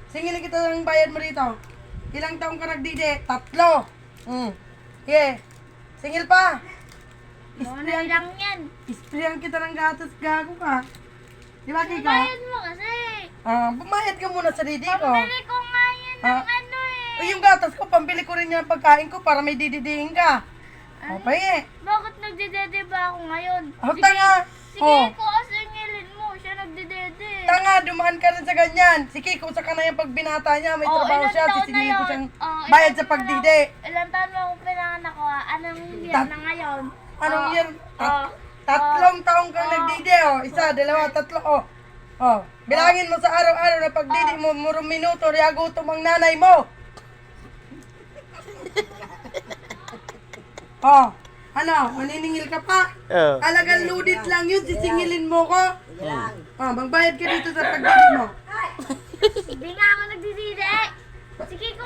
Singilin kita ng bayad mo rito. Ilang taong ka nagdidi? 3. Okay. Singil pa. Monay lang yan. Isprayan kita ng gatas, gago ka. Di ba, Kiko? Bayad mo kasi. Bumayad ka muna sa didi ko. Pambili ko nga yan ng ano eh. Yung gatas ko, pambili ko rin yan ng pagkain ko para may dididihin ka. Okay. Bakit nagdidede ba ako ngayon? Tanga. Sige ko, singilin mo. Siya nagdidede. Tanga, dumaan ka rin sa ganyan. Si Kiko, sa kanayang pag binata niya, may trabaho ilang siya, taon na sisingilin ko yun? siyang Ilang bayad sa taon na pagdidi. Ilang taon mo akong pinanganak ko ah? Anong year na ngayon? Anong year? Oh. 3 taong kang nagdidi, oh. 1, 2, 3, oh. Oh, bilangin mo sa araw-araw na pagdidi mo, murong minuto, riyagutom ang nanay mo. Oh, ano, maniningil ka pa? Alagang ludit lang yun, sisingilin mo ko. Oh, magbayad ka dito sa pagdidi mo. Hindi nga ako nagdidede. Sige ko